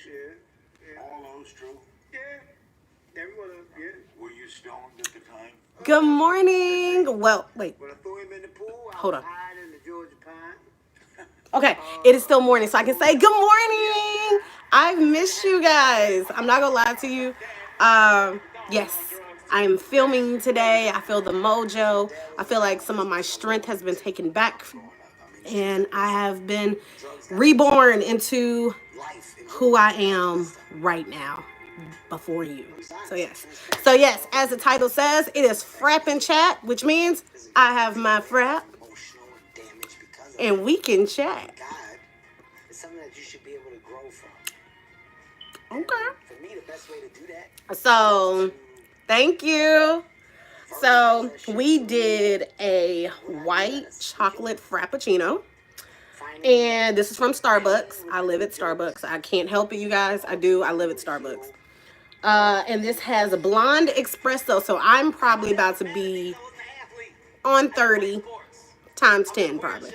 Yeah. All those true? Yeah. Everyone else, yeah. Were you stoned at the time? Good morning. Well, wait. When I threw him in the pool, hold on. In the Georgia pine. Okay, it is still morning, so I can say good morning. I've missed you guys. I'm not gonna lie to you. Yes, I'm filming today. I feel the mojo. I feel like some of my strength has been taken back, and I have been reborn into who I am right now before you. So yes, as the title says, it is Frapp and Chat, which means I have my Frapp and we can chat. It's something that you should be able to grow from. Okay. For me, the best way to do that. So, thank you. So, we did a white chocolate frappuccino. And this is from Starbucks. I live at Starbucks. I can't help it, you guys. I do. I live at Starbucks. And this has a blonde espresso. So, I'm probably about to be on 30 times 10, probably.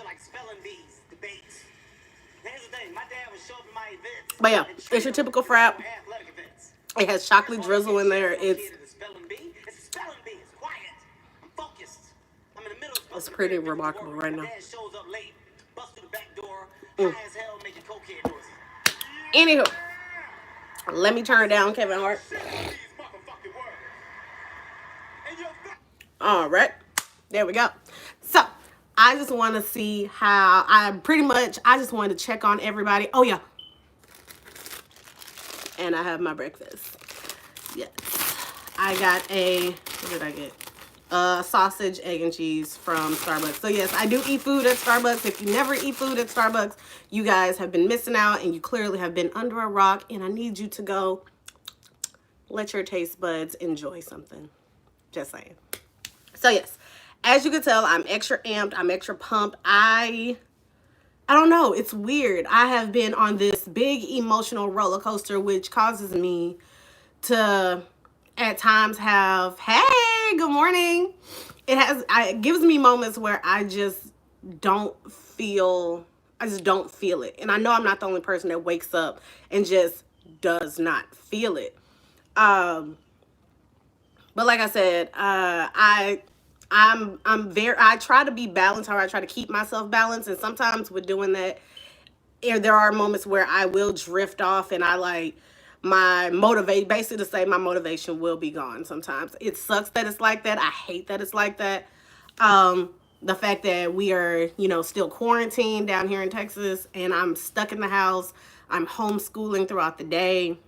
But yeah, it's your typical frap. It has chocolate drizzle in there. It's pretty remarkable right now. Anywho, let me turn it down, Kevin Hart. All right, there we go. So I just want to see how I just wanted to check on everybody. Oh yeah. And I have my breakfast. Yes. I got what did I get? Sausage, egg, and cheese from Starbucks. So yes, I do eat food at Starbucks. If you never eat food at Starbucks, you guys have been missing out, and you clearly have been under a rock, and I need you to go let your taste buds enjoy something. Just saying. So yes, as you can tell, I'm extra amped. I'm extra pumped. I don't know. It's weird. I have been on this big emotional roller coaster, which causes me to at times have, hey, good morning. It gives me moments where I just don't feel it. And I know I'm not the only person that wakes up and just does not feel it. But like I said, I try to be balanced, or I try to keep myself balanced. And sometimes with doing that, there are moments where I will drift off, and my motivation will be gone sometimes. It sucks that it's like that. I hate that it's like that. The fact that we are, still quarantined down here in Texas, and I'm stuck in the house. I'm homeschooling throughout the day.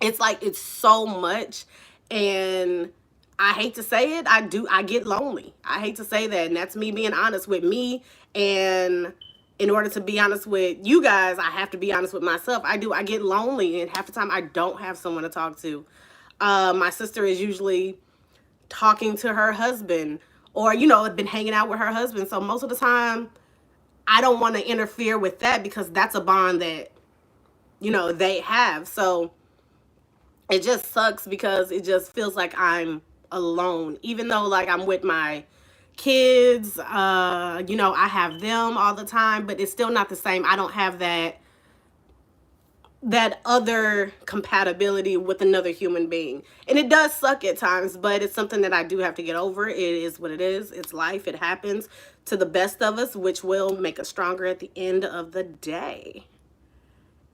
It's like, it's so much. And I hate to say it, I get lonely. I hate to say that, and that's me being honest with me. And in order to be honest with you guys, I have to be honest with myself. I get lonely, and half the time I don't have someone to talk to. My sister is usually talking to her husband, or, been hanging out with her husband. So most of the time, I don't want to interfere with that, because that's a bond that, they have. So it just sucks, because it just feels like I'm alone, even though like I'm with my kids. I have them all the time, but it's still not the same. I don't have that other compatibility with another human being, and it does suck at times, but it's something that I do have to get over. It is what it is. It's life. It happens to the best of us, which will make us stronger at the end of the day,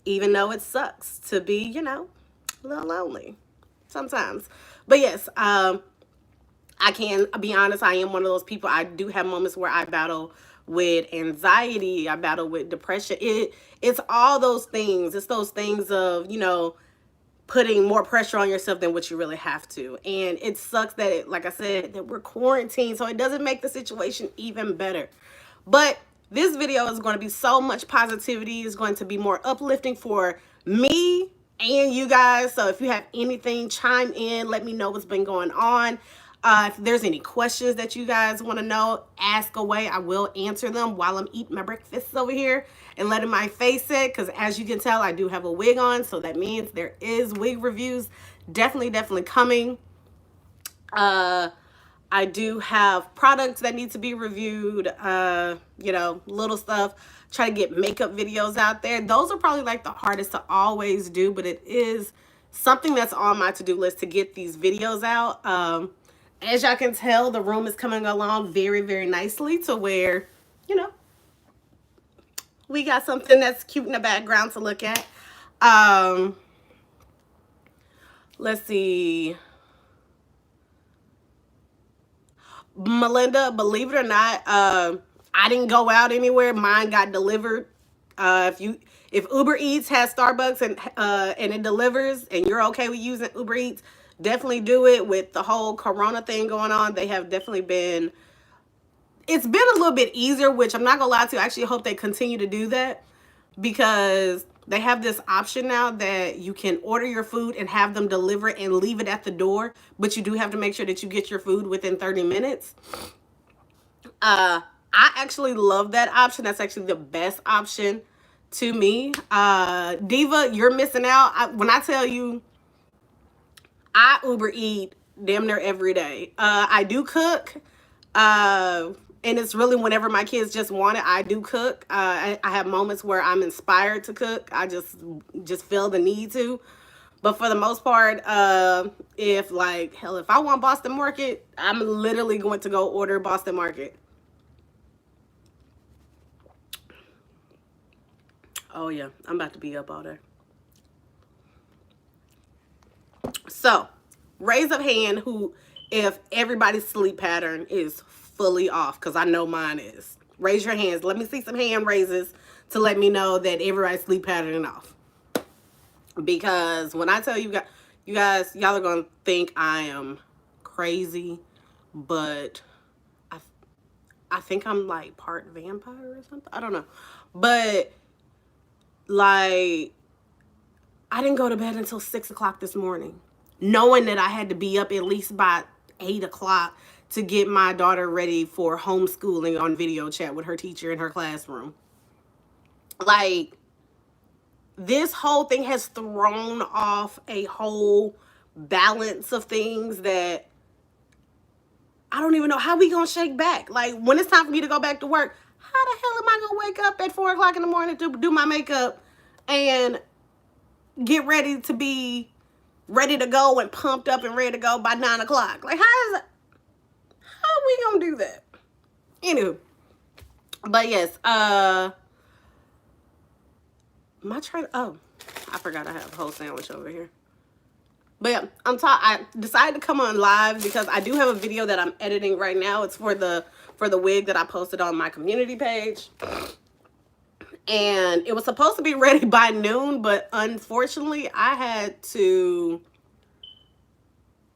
even though it sucks to be, a little lonely sometimes. But yes, I can be honest, I am one of those people. I do have moments where I battle with anxiety. I battle with depression. It's all those things. It's those things of, putting more pressure on yourself than what you really have to. And it sucks that, like I said, that we're quarantined, so it doesn't make the situation even better. But this video is going to be so much positivity. It's going to be more uplifting for me and you guys. So if you have anything, chime in. Let me know what's been going on. If there's any questions that you guys want to know, ask away. I will answer them while I'm eating my breakfast over here and letting my face it, because as you can tell, I do have a wig on, so that means there is wig reviews definitely coming. I do have products that need to be reviewed, you know, little stuff. Try to get makeup videos out there. Those are probably like the hardest to always do, but it is something that's on my to-do list to get these videos out. As y'all can tell, the room is coming along very, very nicely to where, you know, we got something that's cute in the background to look at. Let's see. Melinda, believe it or not, I didn't go out anywhere. Mine got delivered. If Uber Eats has Starbucks and it delivers and you're okay with using Uber Eats, definitely do it. With the whole Corona thing going on, they have definitely been. It's been a little bit easier, which I'm not gonna lie to you. I actually hope they continue to do that because they have this option now that you can order your food and have them deliver it and leave it at the door, but you do have to make sure that you get your food within 30 minutes. I actually love that option. That's actually the best option to me. Diva, you're missing out. When I tell you, I Uber eat damn near every day. I do cook. And it's really whenever my kids just want it, I do cook. I have moments where I'm inspired to cook. I just feel the need to. But for the most part, if like, hell, if I want Boston Market, I'm literally going to go order Boston Market. Oh yeah, I'm about to be up all day. So, raise of hand who, if everybody's sleep pattern is fully off, because I know mine is. Raise your hands. Let me see some hand raises to let me know that everybody's sleep pattern is off. Because when I tell you guys, y'all are going to think I am crazy, but I think I'm like part vampire or something. I don't know. But like, I didn't go to bed until 6 o'clock this morning, knowing that I had to be up at least by 8 o'clock to get my daughter ready for homeschooling on video chat with her teacher in her classroom. Like, this whole thing has thrown off a whole balance of things that I don't even know how we gonna shake back. Like, when it's time for me to go back to work, how the hell am I gonna wake up at 4 o'clock in the morning to do my makeup and get ready to be ready to go and pumped up and ready to go by 9 o'clock? Like, how are we gonna do that? Anywho, but yes, my train. Oh, I forgot I have a whole sandwich over here. But yeah, I decided to come on live because I do have a video that I'm editing right now. It's for the wig that I posted on my community page. And it was supposed to be ready by noon, but unfortunately I had to,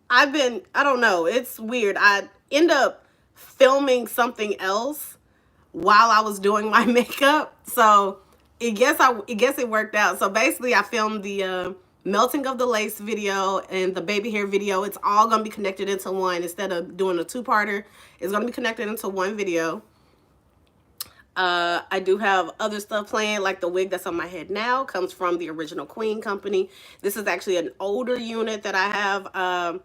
I don't know, it's weird. I end up filming something else while I was doing my makeup. So I guess it worked out. So basically I filmed the melting of the lace video and the baby hair video. It's all going to be connected into one. Instead of doing a two-parter, it's going to be connected into one video. I do have other stuff planned, like the wig that's on my head now comes from the Original Queen company. This is actually an older unit that I have,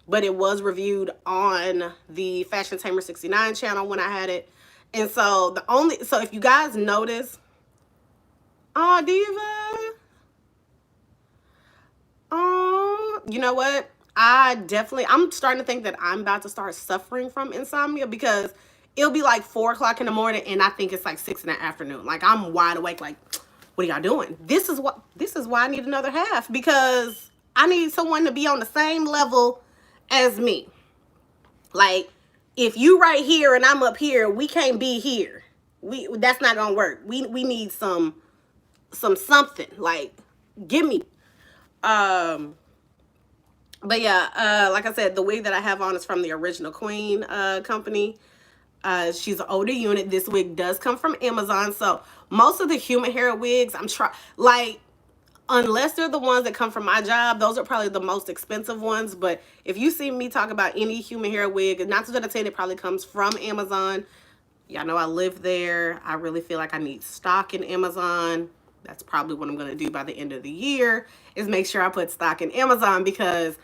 but it was reviewed on the Fashion Tamer 69 channel when I had it. And so so if you guys notice, oh, Diva, oh, you know what? I'm starting to think that I'm about to start suffering from insomnia because it'll be like 4 o'clock in the morning and I think it's like 6 in the afternoon. Like, I'm wide awake. Like, what are y'all doing? This is why I need another half, because I need someone to be on the same level as me. Like, if you right here and I'm up here, we can't be here. That's not gonna work. We need something. Like, give me. But yeah, like I said, the wig that I have on is from the Original Queen company. She's an older unit. This wig does come from Amazon. So most of the human hair wigs, unless they're the ones that come from my job, those are probably the most expensive ones. But if you see me talk about any human hair wig, 9 times out of 10, it probably comes from Amazon. Y'all know I live there. I really feel like I need stock in Amazon. That's probably what I'm going to do by the end of the year, is make sure I put stock in Amazon, because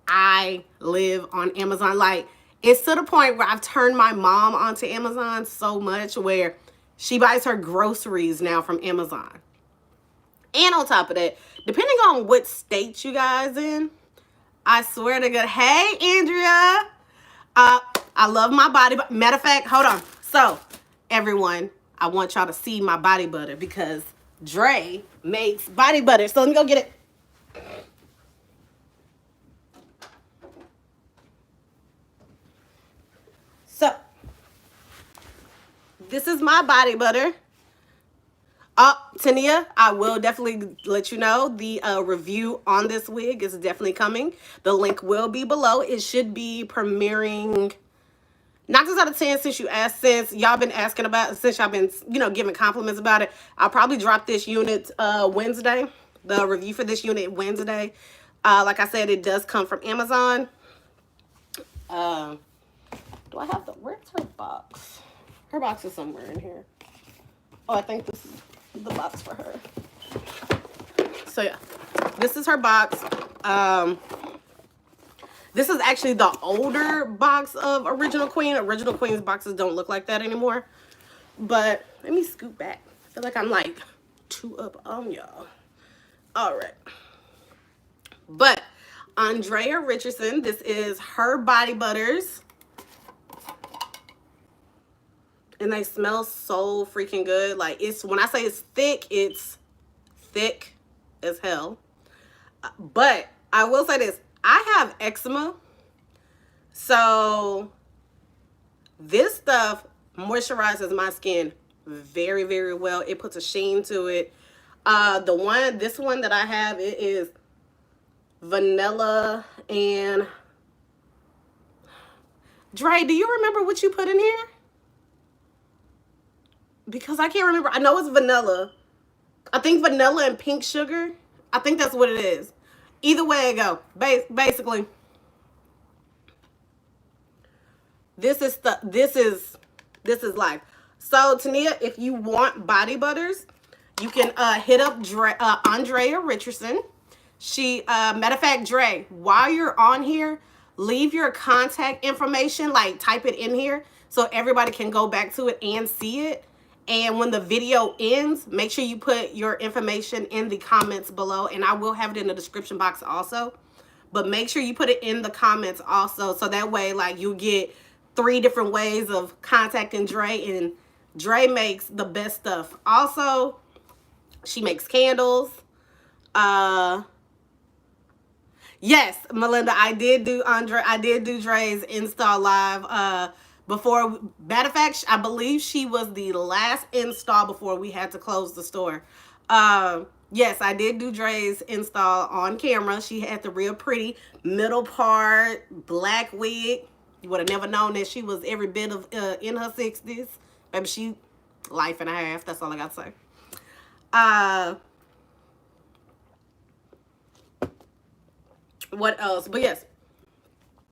I live on Amazon. Like, It's to the point where I've turned my mom onto Amazon so much where she buys her groceries now from Amazon. And on top of that, depending on what state you guys in, I swear to God, hey, Andrea. I love my body. Matter of fact, hold on. So, everyone, I want y'all to see my body butter because Dre makes body butter. So, let me go get it. So, this is my body butter. Tania, I will definitely let you know the review on this wig is definitely coming. The link will be below. It should be premiering 9 out of 10 since you asked, since y'all been asking about, since y'all been, giving compliments about it. I'll probably drop this unit Wednesday, the review for this unit Wednesday. Like I said, it does come from Amazon. Do I have where's her box? Her box is somewhere in here. Oh, I think this is the box for her. So yeah, this is her box. This is actually the older box of Original Queen. Original Queen's boxes don't look like that anymore. But let me scoot back. I feel like I'm like too up on y'all. All right. But Andrea Richardson, this is her body butters. And they smell so freaking good. Like, it's, when I say it's thick as hell. But I will say this. I have eczema. So this stuff moisturizes my skin very, very well. It puts a sheen to it. This one that I have, it is vanilla and Dre, do you remember what you put in here? Because I can't remember. I know it's vanilla. I think vanilla and pink sugar. I think that's what it is. Either way it go. Basically, this is life. So Tania, if you want body butters, you can hit up Andrea Richardson. She matter of fact, Dre, while you're on here, leave your contact information, like type it in here so everybody can go back to it and see it. And when the video ends, make sure you put your information in the comments below. And I will have it in the description box also. But make sure you put it in the comments also. So that way, like, you get 3 different ways of contacting Dre. And Dre makes the best stuff. Also, she makes candles. Yes, Melinda, I did do Dre's install live. Before, matter of fact, I believe she was the last install before we had to close the store. Yes, I did do Dre's install on camera. She had the real pretty middle part, black wig. You would have never known that she was every bit of in her 60s. Baby, she life and a half. That's all I got to say. What else? But yes.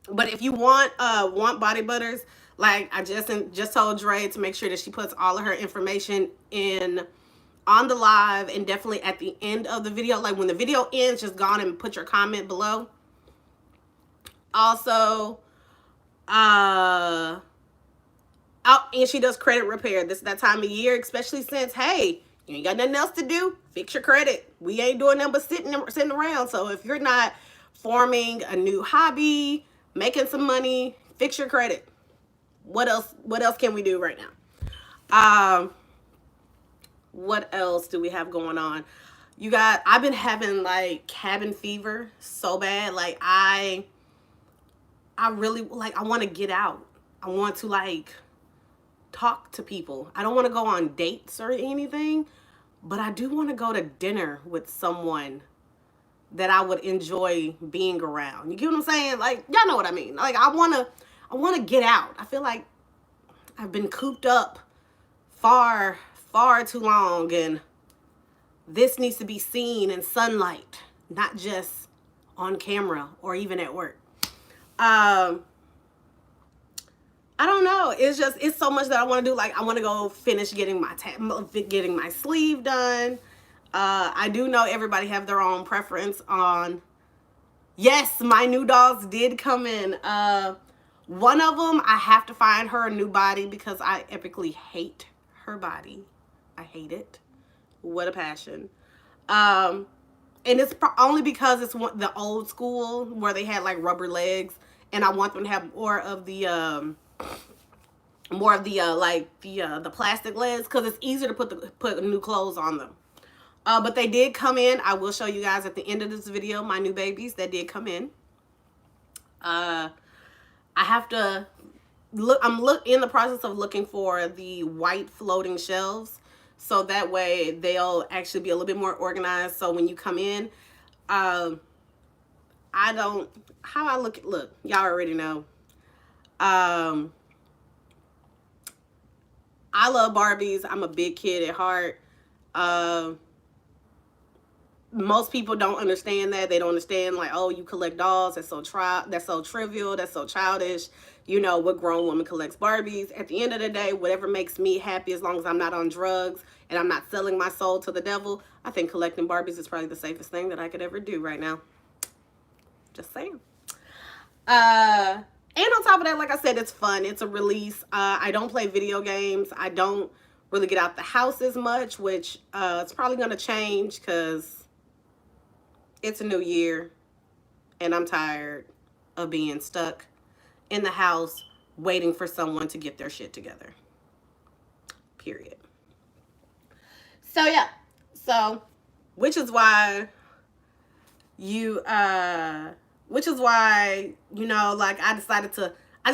But if you want body butters, like I just told Dre to make sure that she puts all of her information in on the live and definitely at the end of the video. Like when the video ends, just go on and put your comment below. Also, and she does credit repair. This is that time of year, especially since, hey, you ain't got nothing else to do. Fix your credit. We ain't doing nothing but sitting around. So if you're not forming a new hobby, making some money, fix your credit. What else can we do right now? What else do we have going on? You guys, I've been having like cabin fever so bad. Like I really, like, I want to get out. I want to like talk to people. I don't want to go on dates or anything, but I do want to go to dinner with someone that I would enjoy being around. You get what I'm saying? Like, y'all know what I mean. Like, I want to get out. I feel like I've been cooped up far too long, and this needs to be seen in sunlight, not just on camera or even at work. I don't know. It's so much that I want to do. Like, I want to go finish getting my sleeve done. I do know everybody have their own preference on. Yes, my new dolls did come in. One of them, I have to find her a new body because I epically hate her body. I hate it. What a passion. And it's only because it's the old school where they had like rubber legs, and I want them to have more of the the plastic legs because it's easier to put new clothes on them. But they did come in. I will show you guys at the end of this video my new babies that did come in. I have to look. I'm in the process of looking for the white floating shelves, so that way they'll actually be a little bit more organized. So when you come in, I don't how I look. Look, y'all already know. I love Barbies. I'm a big kid at heart. Most people don't understand that. They don't understand, like, oh, you collect dolls. That's so trivial. That's so childish. You know, what grown woman collects Barbies? At the end of the day, whatever makes me happy, as long as I'm not on drugs and I'm not selling my soul to the devil, I think collecting Barbies is probably the safest thing that I could ever do right now. Just saying. And on top of that, like I said, it's fun. It's a release. I don't play video games. I don't really get out the house as much, which it's probably going to change because it's a new year and I'm tired of being stuck in the house waiting for someone to get their shit together. Period. So yeah. So, which is why, you know, like I just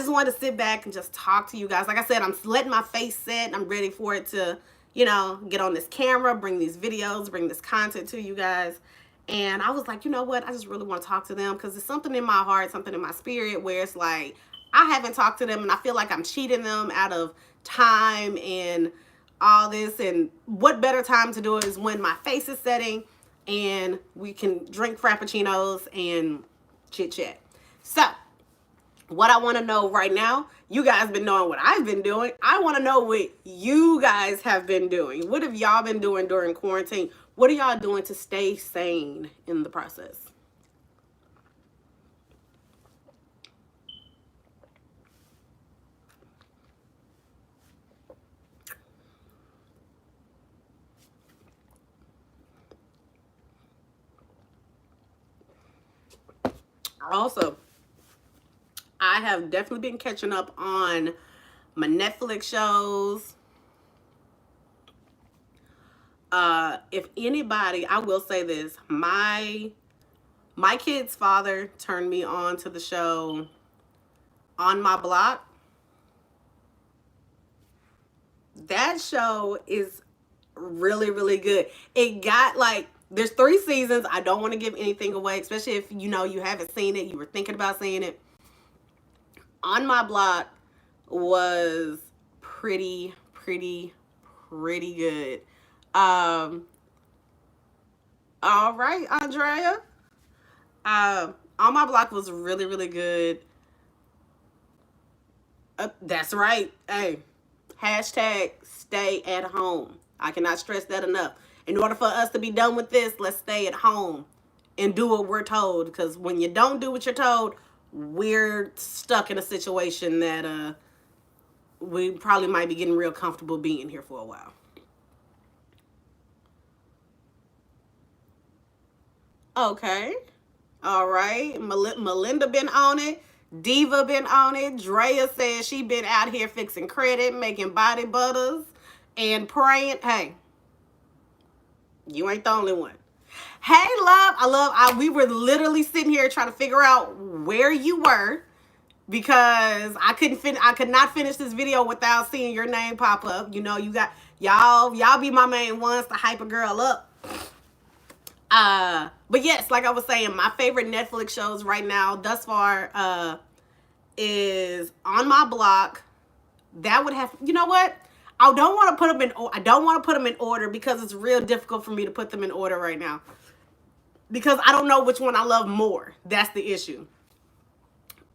wanted to sit back and just talk to you guys. Like I said, I'm letting my face set. I'm ready for it to, you know, get on this camera, bring these videos, bring this content to you guys. And I was like, you know what? I just really want to talk to them because there's something in my heart, something in my spirit where it's like, I haven't talked to them and I feel like I'm cheating them out of time and all this. And what better time to do it is when my face is setting and we can drink Frappuccinos and chit chat. So what I want to know right now, you guys been knowing what I've been doing. I want to know what you guys have been doing. What have y'all been doing during quarantine? What are y'all doing to stay sane in the process? Also, I have definitely been catching up on my Netflix shows. If anybody, I will say this, my kid's father turned me on to the show On My Block. That show is really, really good. It got like, there's 3 seasons. I don't want to give anything away, especially if you know you haven't seen it, you were thinking about seeing it. On My Block was pretty good. All right, Andrea. On My Block was really, really good. That's right. Hey, hashtag stay at home. I cannot stress that enough. In order for us to be done with this, let's stay at home and do what we're told. Because when you don't do what you're told, we're stuck in a situation that we probably might be getting real comfortable being here for a while. Okay. All right. Melinda been on it. Diva been on it. Drea says she been out here fixing credit, making body butters, and praying. Hey, you ain't the only one. Hey, love. We were literally sitting here trying to figure out where you were because I could not finish this video without seeing your name pop up. You know, you got y'all be my main ones to hype a girl up. But yes, like I was saying, my favorite Netflix shows right now thus far is On My Block. That would have, you know what? I don't want to put them in order because it's real difficult for me to put them in order right now. Because I don't know which one I love more. That's the issue.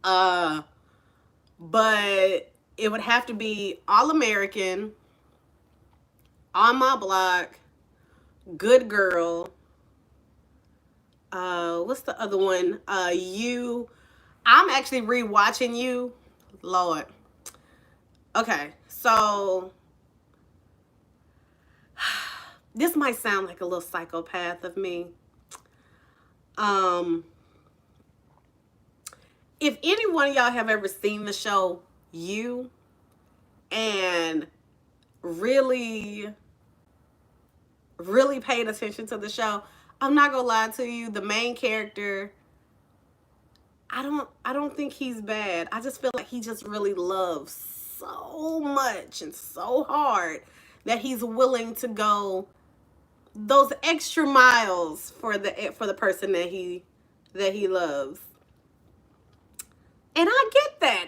But it would have to be All American, On My Block, Good Girl. What's the other one? I'm actually rewatching You Lord. Okay, so this might sound like a little psychopath of me. Um, if any one of y'all have ever seen the show You and really, really paid attention to the show, I'm not gonna lie to you, the main character, I don't think he's bad. I just feel like he just really loves so much and so hard that he's willing to go those extra miles for the person that he loves. And I get that.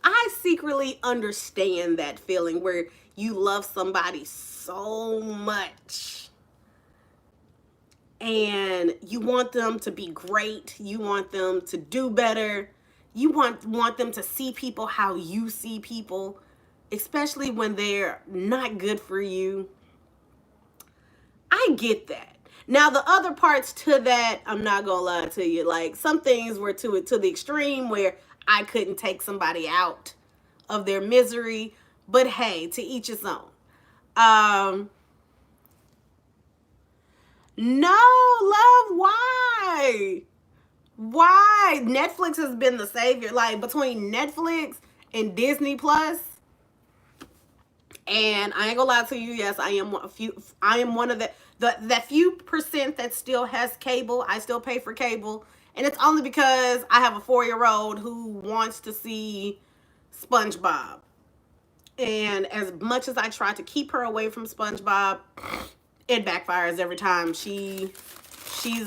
I secretly understand that feeling where you love somebody so much and you want them to be great, you want them to do better, you want them to see people how you see people, especially when they're not good for you. I get that. Now the other parts to that, I'm not gonna lie to you. Like some things were to the extreme where I couldn't take somebody out of their misery. But hey, to each his own. Um, no, love, why? Why? Netflix has been the savior. Like between Netflix and Disney Plus, and I ain't gonna lie to you. Yes, I am a few. I am one of that few percent that still has cable. I still pay for cable, and it's only because I have a 4-year-old who wants to see SpongeBob. And as much as I try to keep her away from SpongeBob, it backfires every time. She's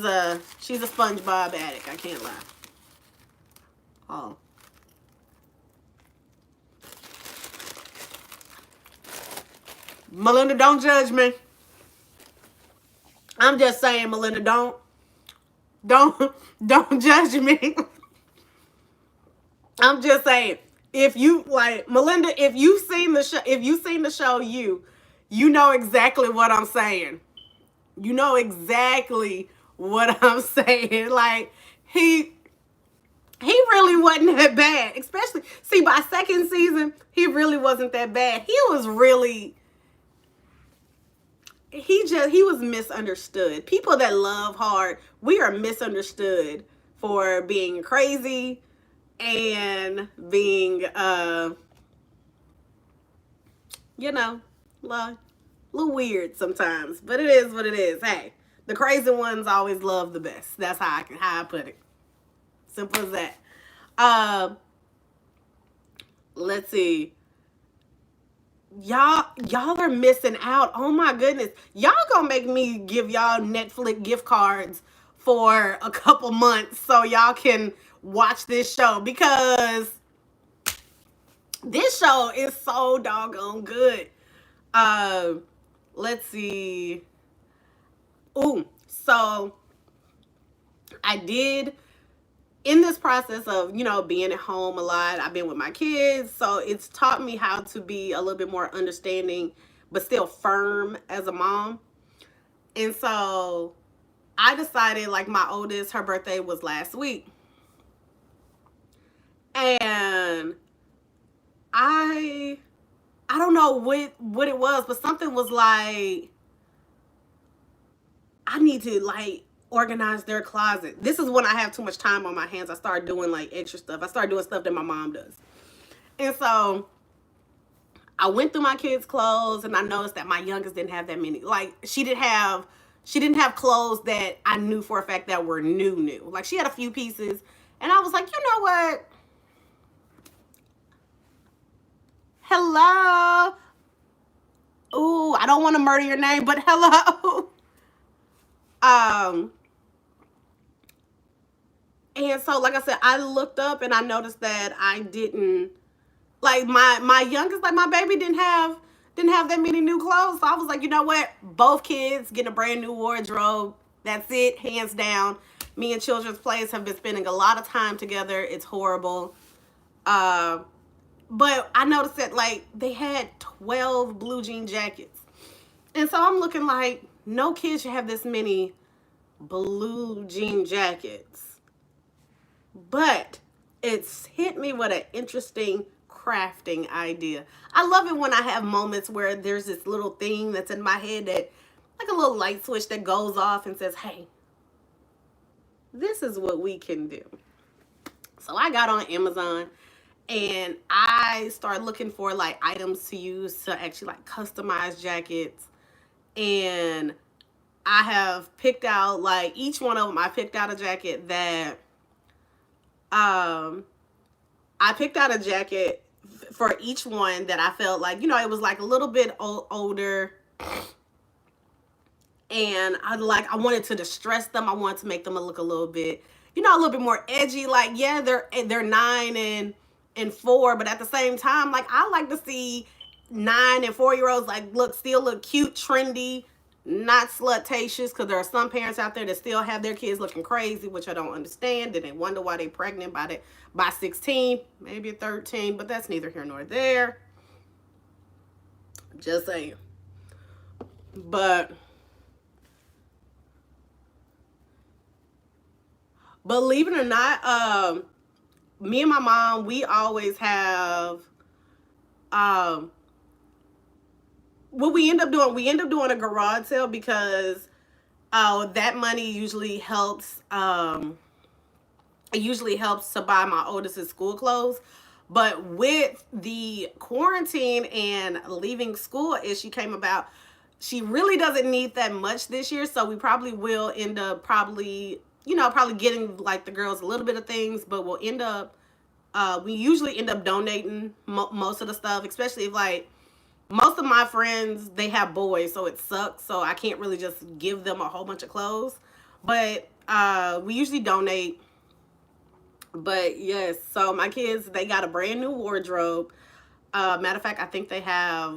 a SpongeBob addict. I can't lie. Oh, Melinda, don't judge me. I'm just saying, Melinda, don't don't judge me. I'm just saying, if you like Melinda, if you've seen the show you know exactly what I'm saying. You know exactly what I'm saying. Like he he really wasn't that bad. Especially see by second season, he really wasn't that bad. He was misunderstood. People that love hard, we are misunderstood for being crazy and being you know, a little weird sometimes. But it is what it is. Hey, the crazy ones always love the best. That's how I put it. Simple as that. Uh, let's see. Y'all are missing out. Oh my goodness. Y'all gonna make me give y'all Netflix gift cards for a couple months so y'all can watch this show because this show is so doggone good. Uh, let's see. Ooh, so I did in this process of, being at home a lot, I've been with my kids. So it's taught me how to be a little bit more understanding, but still firm as a mom. And so I decided, like my oldest, her birthday was last week. And I I don't know what it was, but something was like, I need to like organize their closet. This is when I have too much time on my hands. I start doing like extra stuff. I start doing stuff that my mom does. And so I went through my kids' clothes and I noticed that my youngest didn't have that many. Like she didn't have clothes that I knew for a fact that were new. Like she had a few pieces and I was like, "You know what? Hello. Ooh, I don't want to murder your name, but hello." um and so like I said, I looked up and I noticed that I didn't like my youngest, like my baby didn't have that many new clothes. So I was like, you know what? Both kids getting a brand new wardrobe. That's it, hands down. Me and Children's Place have been spending a lot of time together. It's horrible. Uh, but I noticed that like they had 12 blue jean jackets. And so I'm looking like no kid should have this many blue jean jackets. But it's hit me with an interesting crafting idea. I love it when I have moments where there's this little thing that's in my head that, like a little light switch that goes off and says, hey, this is what we can do. So I got on Amazon and I started looking for like items to use to actually like customize jackets. And I have picked out, like, each one of them, I picked out a jacket that, I picked out a jacket for each one that I felt like, you know, it was like a little bit older, and I wanted to distress them. I wanted to make them look a little bit, you know, a little bit more edgy. Like, yeah, they're 9 and 4, but at the same time, like, I like to see 9 and 4 year olds like still look cute, trendy, not slutatious, because there are some parents out there that still have their kids looking crazy, which I don't understand, and they wonder why they're pregnant by 16, maybe 13, but that's neither here nor there. Just saying. But believe it or not, me and my mom, we always have, what we end up doing a garage sale, because that money usually helps, it usually helps to buy my oldest's school clothes. But with the quarantine and leaving school issue came about, she really doesn't need that much this year. So we probably will end up probably getting like the girls a little bit of things, but we'll end up, we usually end up donating most of the stuff, especially if, like, most of my friends, they have boys, so it sucks. So I can't really just give them a whole bunch of clothes. But we usually donate. But yes, so my kids, they got a brand new wardrobe. Matter of fact, I think they got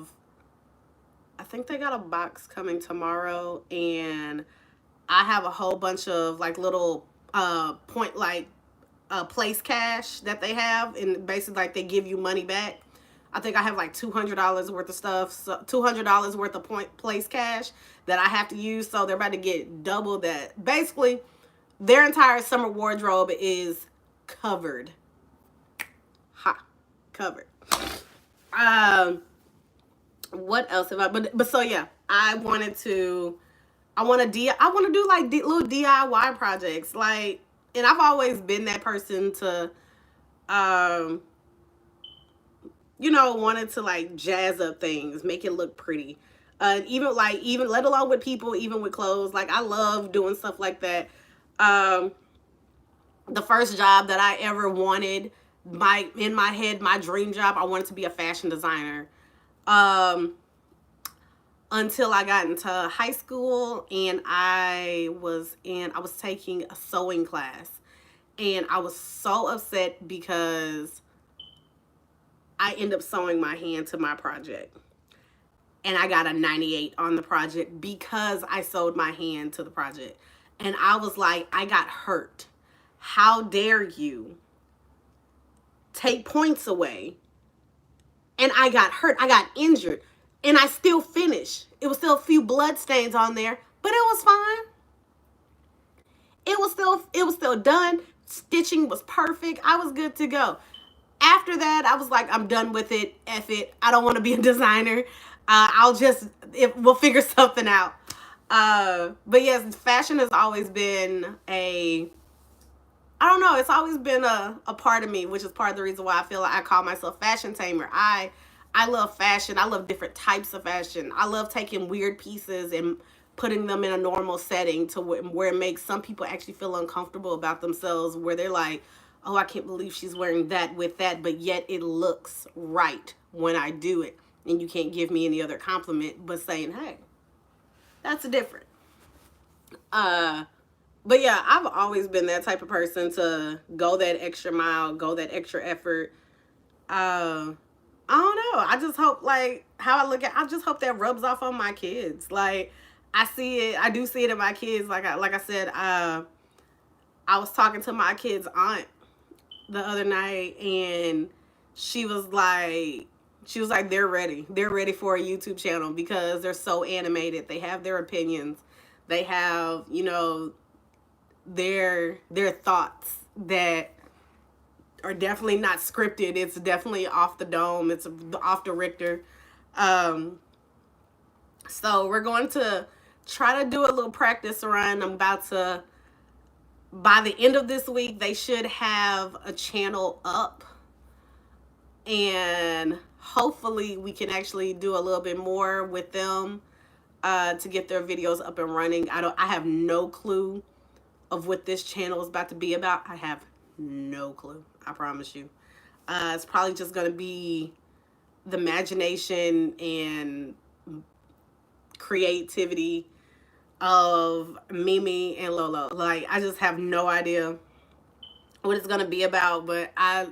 a box coming tomorrow, and I have a whole bunch of like little place cash that they have, and basically like they give you money back. I think I have like $200 worth of stuff, so $200 worth of place cash that I have to use. So they're about to get double that. Basically, their entire summer wardrobe is covered. Covered. What else have I? But so yeah, I want to do like little DIY projects, like, and I've always been that person to, wanted to like jazz up things, make it look pretty. Even let alone with people, even with clothes. Like, I love doing stuff like that. The first job that I ever wanted, in my head, my dream job, I wanted to be a fashion designer. Until I got into high school, and I was taking a sewing class, and I was so upset because I ended up sewing my hand to my project, and I got a 98 on the project because I sewed my hand to the project. And I was like, I got hurt. How dare you take points away? And I got hurt. I got injured. And I still finished. It was still a few blood stains on there, but it was fine. It was still done. Stitching was perfect. I was good to go. After that, I was like, I'm done with it. F it. I don't want to be a designer. We'll figure something out. But yes, fashion has always been it's always been a part of me, which is part of the reason why I feel like I call myself fashion tamer. I love fashion. I love different types of fashion. I love taking weird pieces and putting them in a normal setting to where it makes some people actually feel uncomfortable about themselves, where they're like, oh, I can't believe she's wearing that with that, but yet it looks right when I do it. And you can't give me any other compliment but saying, hey, that's different. But yeah, I've always been that type of person to go that extra mile, go that extra effort. I don't know. I just hope, like, I just hope that rubs off on my kids. Like, I do see it in my kids. Like I said, I was talking to my kid's aunt the other night, and she was like, they're ready. They're ready for a YouTube channel because they're so animated. They have their opinions. They have, their thoughts that are definitely not scripted. It's definitely off the dome. It's off the Richter. Um, so we're going to try to do a little practice run. I'm about to, by the end of this week, they should have a channel up, and hopefully we can actually do a little bit more with them to get their videos up and running. I have no clue of what this channel is about to be about. I have no clue. I promise you. It's probably just going to be the imagination and creativity of Mimi and Lolo. Like, I just have no idea what it's going to be about, but I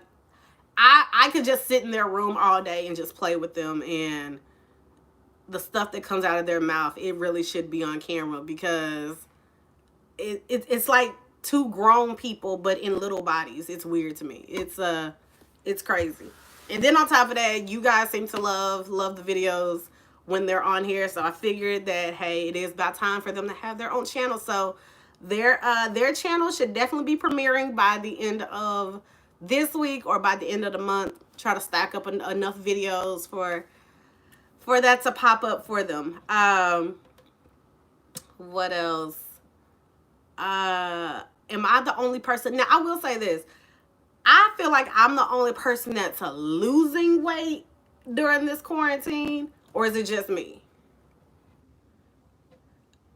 could just sit in their room all day and just play with them, and the stuff that comes out of their mouth, it really should be on camera, because it's like two grown people but in little bodies. It's weird to me. It's crazy. And then on top of that, you guys seem to love the videos when they're on here, so I figured that, hey, it is about time for them to have their own channel. So their channel should definitely be premiering by the end of this week or by the end of the month. Try to stack up enough videos for that to pop up for them. What else? Am I the only person? Now, I will say this. I feel like I'm the only person that's losing weight during this quarantine, or is it just me?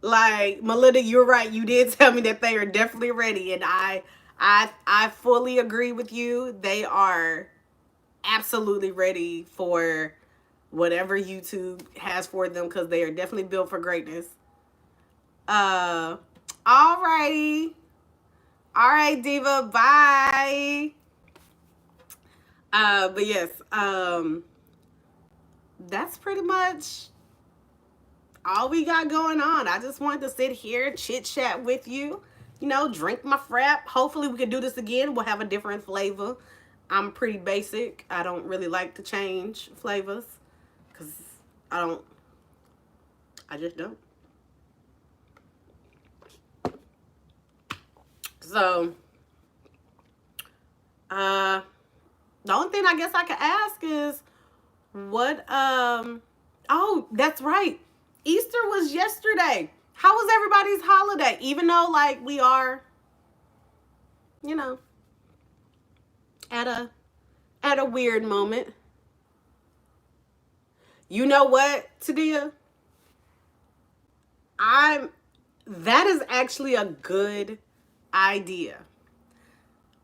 Like, Melinda, you're right. You did tell me that they are definitely ready, and I fully agree with you. They are absolutely ready for whatever YouTube has for them, because they are definitely built for greatness. Alrighty. All right, Diva. Bye. But yes, that's pretty much all we got going on. I just wanted to sit here, chit chat with you, drink my frap. Hopefully we can do this again. We'll have a different flavor. I'm pretty basic. I don't really like to change flavors, because I just don't. So, the only thing I guess I could ask is what, oh, that's right. Easter was yesterday. How was everybody's holiday? Even though, like, we are, you know, at a weird moment. You know what, Tadia? That is actually a good idea.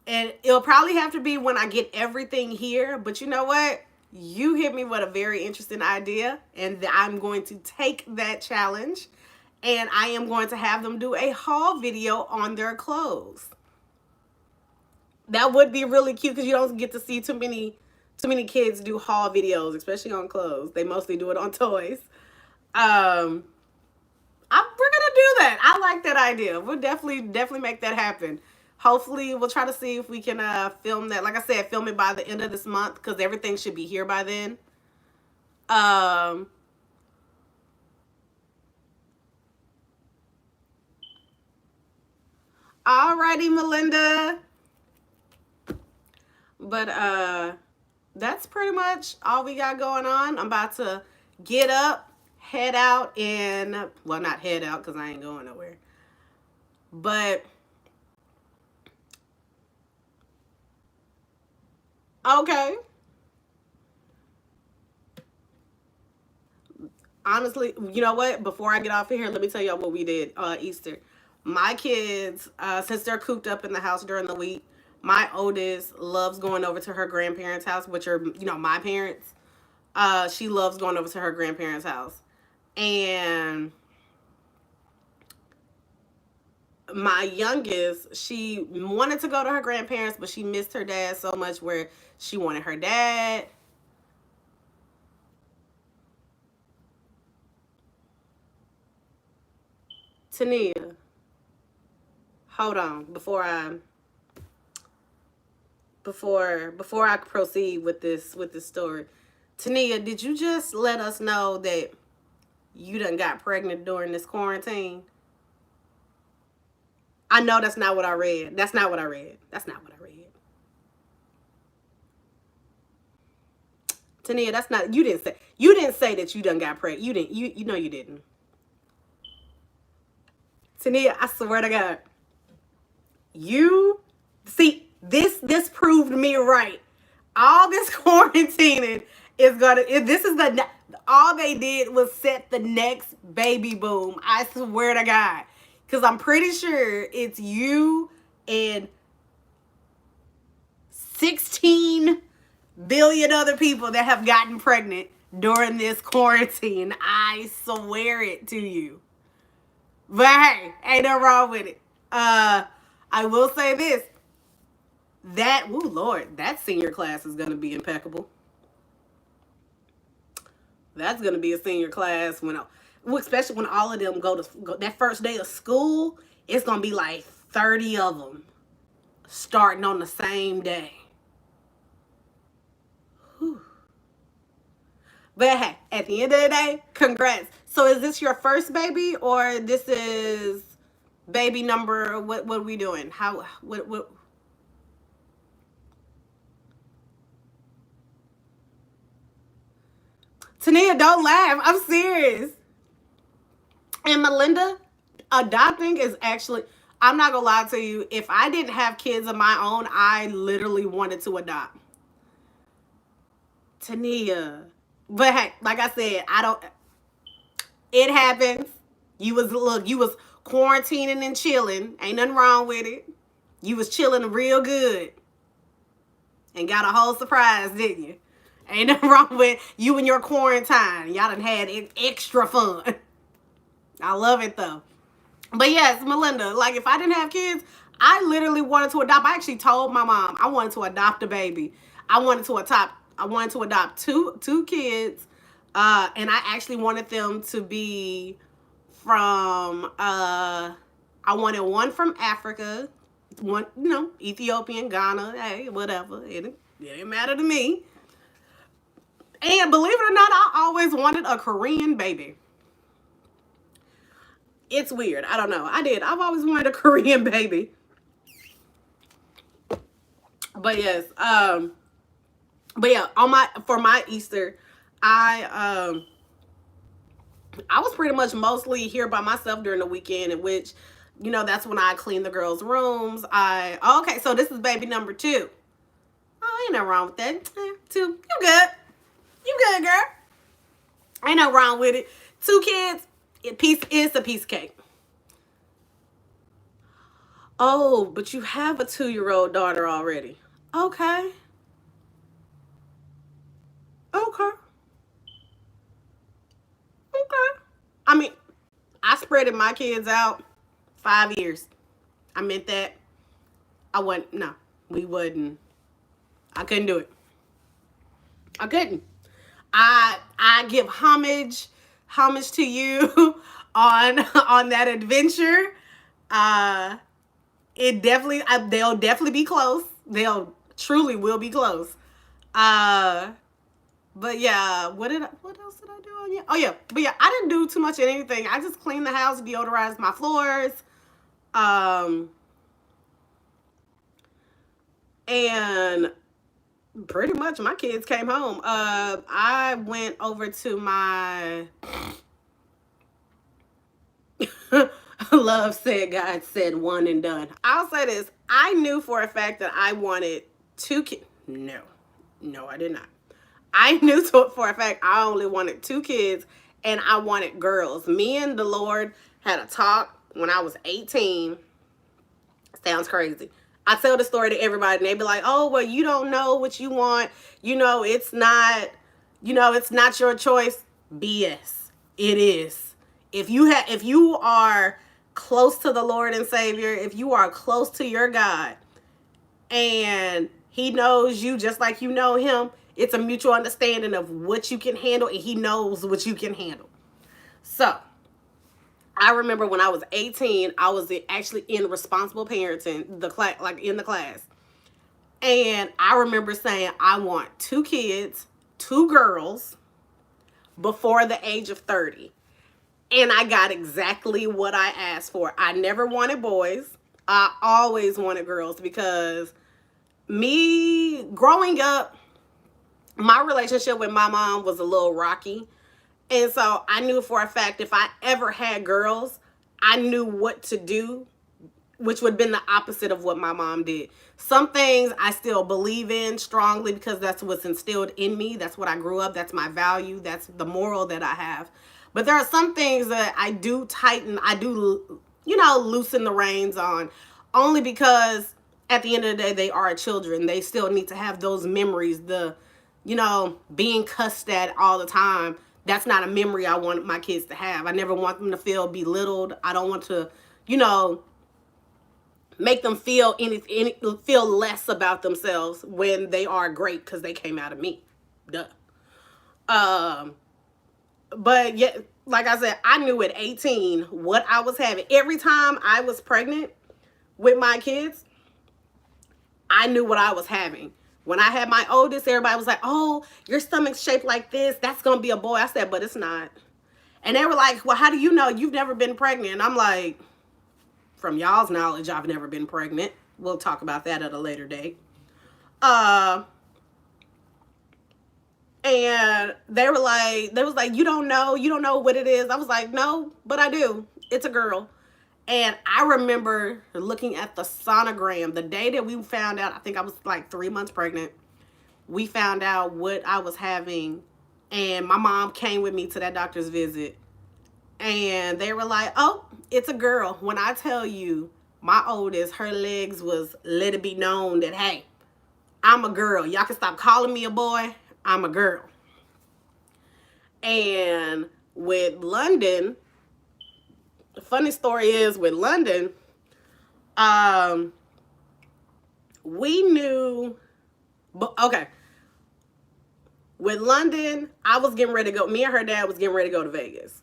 And it'll probably have to be when I get everything here. But you know what? You hit me with a very interesting idea. And I'm going to take that challenge. And I am going to have them do a haul video on their clothes. That would be really cute, because you don't get to see too many kids do haul videos, especially on clothes. They mostly do it on toys. We're gonna do that. I like that idea. We'll definitely make that happen. Hopefully, we'll try to see if we can film that. Like I said, film it by the end of this month, because everything should be here by then. Alrighty, Melinda. But that's pretty much all we got going on. I'm about to get up, head out, and, well, not head out because I ain't going nowhere. But okay. Honestly, you know what? Before I get off of here, let me tell y'all what we did Easter. My kids, since they're cooped up in the house during the week, my oldest loves going over to her grandparents' house, which are, my parents. She loves going over to her grandparents' house. And my youngest, she wanted to go to her grandparents, but she missed her dad so much where she wanted her dad. Tania, hold on before I proceed with this story. Tania, did you just let us know that you done got pregnant during this quarantine? I know that's not what I read. That's not what I read. That's not what I read. Tania, that's not, you didn't say that you done got pregnant. You know you didn't. Tania, I swear to God. You see this proved me right. All this quarantining is gonna. This is the all they did was set the next baby boom. I swear to God, because I'm pretty sure it's you and 16 billion other people that have gotten pregnant during this quarantine. I swear it to you. But hey, ain't no wrong with it. I will say this. That, oh Lord, that senior class is gonna be impeccable. That's gonna be a senior class especially when all of them go that first day of school. It's gonna be like 30 of them starting on the same day. Whew. But hey, at the end of the day, congrats. So is this your first baby, or this is baby number? What are we doing? How what? Tania, don't laugh. I'm serious. And Melinda, adopting is actually, I'm not gonna lie to you. If I didn't have kids of my own, I literally wanted to adopt. Tania. But hey, like I said, I don't, it happens. You was quarantining and chilling. Ain't nothing wrong with it. You was chilling real good and got a whole surprise, didn't you? Ain't nothing wrong with you and your quarantine. Y'all done had extra fun. I love it though. But yes, Melinda, like if I didn't have kids, I literally wanted to adopt. I actually told my mom I wanted to adopt a baby. I wanted to adopt two kids. And I actually wanted them to be from I wanted one from Africa, one, Ethiopian, Ghana, hey, whatever. It didn't matter to me. And believe it or not, I always wanted a Korean baby. It's weird. I don't know. I've always wanted a Korean baby. But yes, but yeah, for my Easter, I I was pretty much mostly here by myself during the weekend, in which, that's when I clean the girls' rooms. Okay, so this is baby number 2. Oh, ain't no wrong with that. 2. You good. You good, girl. Ain't no wrong with it. 2 kids, it's a piece of cake. Oh, but you have a 2-year-old daughter already. Okay. Okay. Okay. I mean, I spreaded my kids out 5 years. I meant that. I wasn't, no, we wouldn't. I couldn't do it. I couldn't. I give homage to you on that adventure. Uh they'll definitely be close. They'll truly will be close. Uh but yeah, what else did I do on you? Oh yeah, but yeah, I didn't do too much of anything. I just cleaned the house, deodorized my floors. Um and pretty much my kids came home. I went over to my love said God said one and done. I'll say this. I knew for a fact that I wanted 2 kids. No, I did not. I knew for a fact I only wanted 2 kids, and I wanted girls. Me and the Lord had a talk when I was 18. Sounds crazy. I tell the story to everybody and they be like, oh, well, you don't know what you want. It's not your choice. BS. It is. If you are close to the Lord and Savior, if you are close to your God and he knows you just like you know him, it's a mutual understanding of what you can handle and he knows what you can handle. So I remember when I was 18, I was actually in responsible parenting, in the class. And I remember saying, I want 2 kids, 2 girls before the age of 30. And I got exactly what I asked for. I never wanted boys. I always wanted girls because me growing up, My relationship with my mom was a little rocky. And so I knew for a fact if I ever had girls, I knew what to do, which would have been the opposite of what my mom did. Some things I still believe in strongly because that's what's instilled in me. That's what I grew up. That's my value. That's the moral that I have. But there are some things that I do tighten, I do, loosen the reins on, only because at the end of the day, they are children. They still need to have those memories, being cussed at all the time. That's not a memory I want my kids to have. I never want them to feel belittled. I don't want to, you know, make them feel less about themselves when they are great because they came out of me. Duh. Um, but yeah, like I said, I knew at 18 what I was having. Every time I was pregnant with my kids, I knew what I was having. When I had my oldest, everybody was like, "Oh, your stomach's shaped like this. That's gonna be a boy." I said, "But it's not." And they were like, "Well, how do you know? You've never been pregnant." And I'm like, from y'all's knowledge, I've never been pregnant. We'll talk about that at a later date. Uh, and they was like, you don't know what it is. I was like, no, but I do. It's a girl. And I remember looking at the sonogram the day that we found out. I think I was like 3 months pregnant. We found out what I was having, and my mom came with me to that doctor's visit. And they were like, "Oh, it's a girl." When I tell you, my oldest, her legs was let it be known that, hey, I'm a girl. Y'all can stop calling me a boy. I'm a girl. And with London, the funny story is with London, um, we knew, but okay. With London, I was getting ready to go. Me and her dad was getting ready to go to Vegas.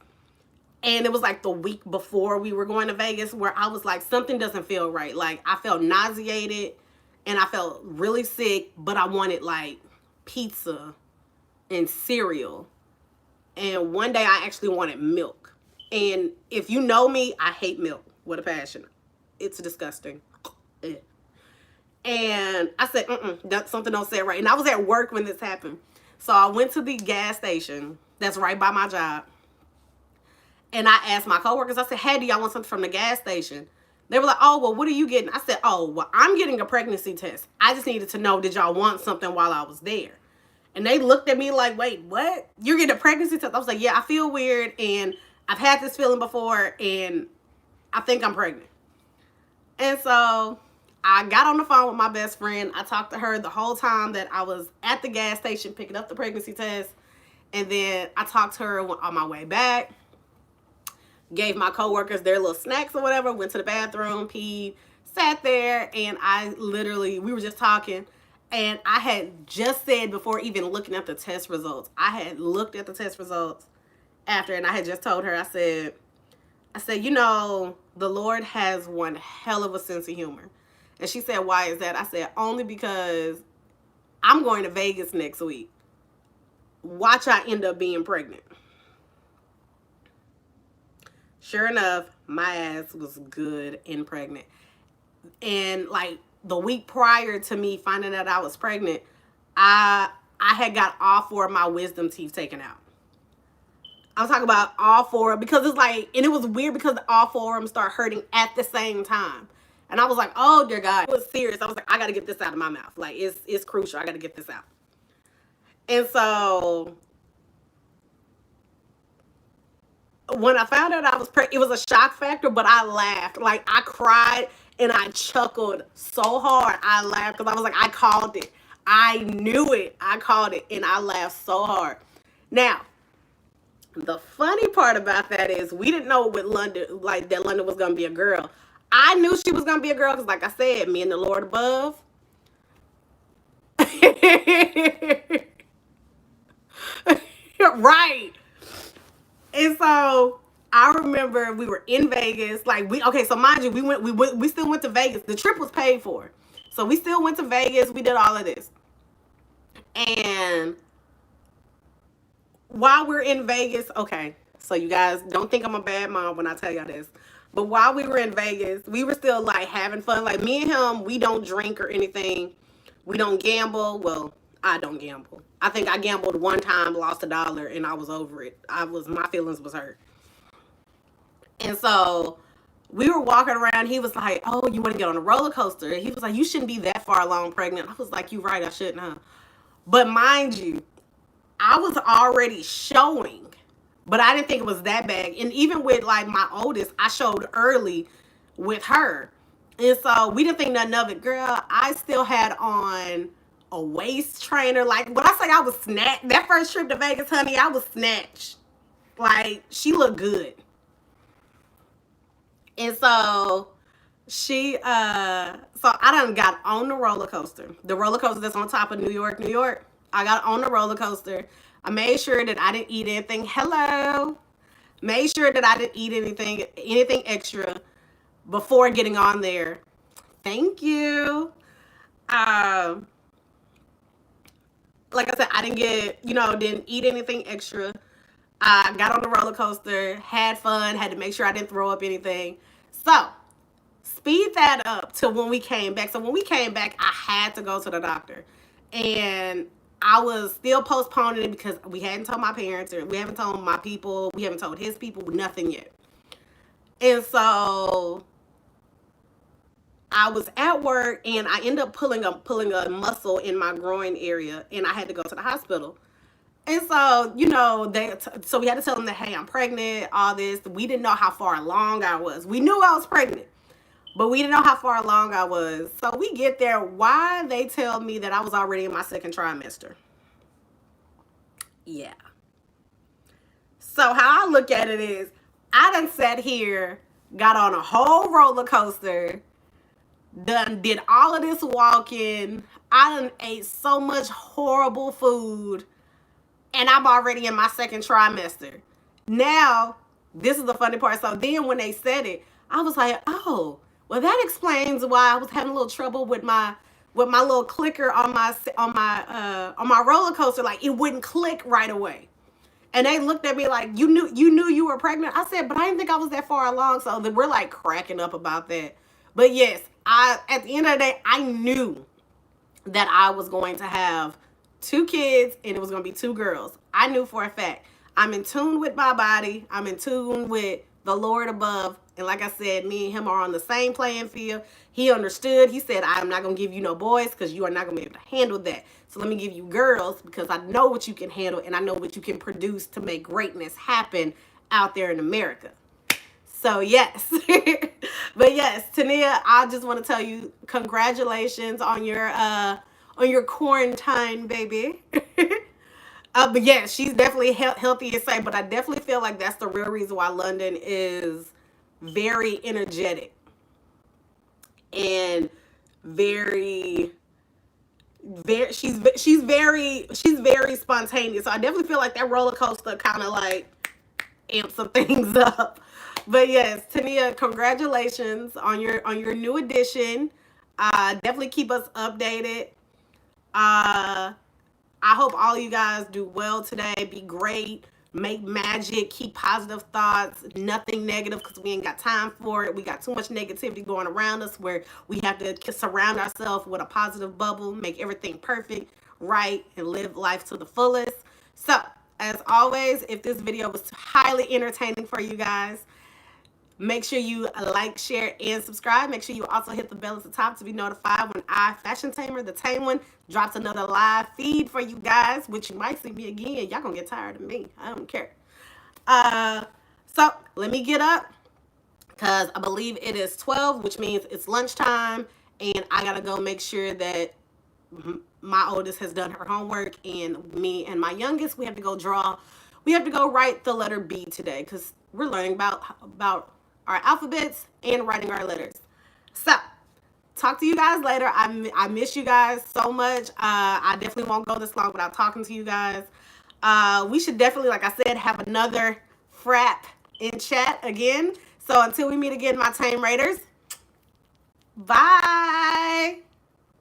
And it was like the week before we were going to Vegas where I was like, something doesn't feel right. Like, I felt nauseated and I felt really sick, but I wanted like pizza and cereal. And one day I actually wanted milk. And if you know me, I hate milk with a passion. It's disgusting. And I said, something don't say right. And I was at work when this happened. So I went to the gas station that's right by my job. And I asked my coworkers, I said, "Hey, do y'all want something from the gas station?" They were like, "Oh, well, what are you getting?" I said, "Oh, well, I'm getting a pregnancy test. I just needed to know, did y'all want something while I was there?" And they looked at me like, "Wait, what? You're getting a pregnancy test?" I was like, "Yeah, I feel weird, and I've had this feeling before, and I think I'm pregnant." And so I got on the phone with my best friend. I talked to her the whole time that I was at the gas station picking up the pregnancy test. And then I talked to her on my way back. Gave my coworkers their little snacks or whatever, went to the bathroom, peed, sat there, and we were just talking. And I had just said, before even looking at the test results, I had looked at the test results after, and I had just told her, I said, the Lord has one hell of a sense of humor. And she said, "Why is that?" I said, "Only because I'm going to Vegas next week. Watch I end up being pregnant." Sure enough, my ass was good and pregnant. And like the week prior to me finding out I was pregnant, I had got all four of my wisdom teeth taken out. I'm talking about all four, because it's like, and it was weird because all four of them start hurting at the same time. And I was like, "Oh dear God," it was serious. I was like, "I got to get this out of my mouth. Like, it's crucial. I got to get this out." And so when I found out I was pregnant, it was a shock factor, but I laughed. Like, I cried and I chuckled so hard. I laughed because I was like, I called it. I knew it. I called it, and I laughed so hard. Now, the funny part about that is we didn't know with London, like that London was gonna be a girl. I knew she was gonna be a girl because, like I said, me and the Lord above. Right. And so I remember we were in Vegas. Like, okay, so mind you, we still went to Vegas. The trip was paid for. So we still went to Vegas. We did all of this. And while we're in Vegas, okay, so you guys don't think I'm a bad mom when I tell y'all this. But while we were in Vegas, we were still like having fun. Like, me and him, we don't drink or anything. We don't gamble. Well, I don't gamble. I think I gambled one time, lost $1, and I was over it. My feelings was hurt. And so we were walking around. He was like, "Oh, you want to get on a roller coaster?" He was like, "You shouldn't be that far along pregnant." I was like, "You're right, I shouldn't, huh?" But mind you, I was already showing, but I didn't think it was that bad. And even with like my oldest, I showed early with her. And so we didn't think nothing of it. Girl, I still had on a waist trainer. Like when I say I was snatched, that first trip to Vegas, honey, I was snatched. Like she looked good. And so so I done got on the roller coaster. The roller coaster that's on top of New York, New York. I got on the roller coaster. I made sure that I didn't eat anything. Hello. Made sure that I didn't eat anything extra before getting on there. Thank you. Um, like I said, I didn't eat anything extra. I got on the roller coaster, had fun, had to make sure I didn't throw up anything. So, speed that up to when we came back. So, when we came back, I had to go to the doctor. And I was still postponing it because we hadn't told my parents, or we haven't told my people, we haven't told his people, nothing yet. And so I was at work and I ended up pulling a muscle in my groin area, and I had to go to the hospital. And so, so we had to tell them that, hey, I'm pregnant, all this. We didn't know how far along I was. We knew I was pregnant, but we didn't know how far along I was. So we get there. Why they tell me that I was already in my second trimester? Yeah. So how I look at it is, I done sat here, got on a whole roller coaster, did all of this walking. I done ate so much horrible food, and I'm already in my second trimester. Now, this is the funny part. So then when they said it, I was like, oh, well, that explains why I was having a little trouble with my little clicker on my roller coaster. Like it wouldn't click right away. And they looked at me like, you knew you were pregnant? I said, but I didn't think I was that far along. So we're like cracking up about that. But yes, at the end of the day, I knew that I was going to have 2 kids and it was going to be 2 girls. I knew for a fact. I'm in tune with my body. I'm in tune with the Lord above. And like I said, me and him are on the same playing field. He understood. He said, I'm not going to give you no boys because you are not going to be able to handle that. So let me give you girls because I know what you can handle and I know what you can produce to make greatness happen out there in America. So yes. But yes, Tania, I just want to tell you congratulations on your quarantine, baby. But yeah, she's definitely healthy and safe. But I definitely feel like that's the real reason why London is very energetic and very she's very spontaneous. So I definitely feel like that roller coaster kind of like amps some things up. But yes, Tania, congratulations on your new addition. Definitely keep us updated. I hope all you guys do well today. Be great. Make magic. Keep positive thoughts. Nothing negative because we ain't got time for it. We got too much negativity going around us where we have to surround ourselves with a positive bubble, make everything perfect, right, and live life to the fullest. So, as always, if this video was highly entertaining for you guys, make sure you like, share, and subscribe. Make sure you also hit the bell at the top to be notified when I, Fashion Tamer, the Tame One, drops another live feed for you guys, which you might see me again. Y'all gonna get tired of me. I don't care. So let me get up because I believe it is 12, which means it's lunchtime, and I gotta go make sure that my oldest has done her homework, and me and my youngest, we have to go write the letter B today because we're learning about our alphabets and writing our letters. So, talk to you guys later. I miss you guys so much. I definitely won't go this long without talking to you guys. We should definitely, like I said, have another frap in chat again. So, until we meet again, my Tame Raiders, bye.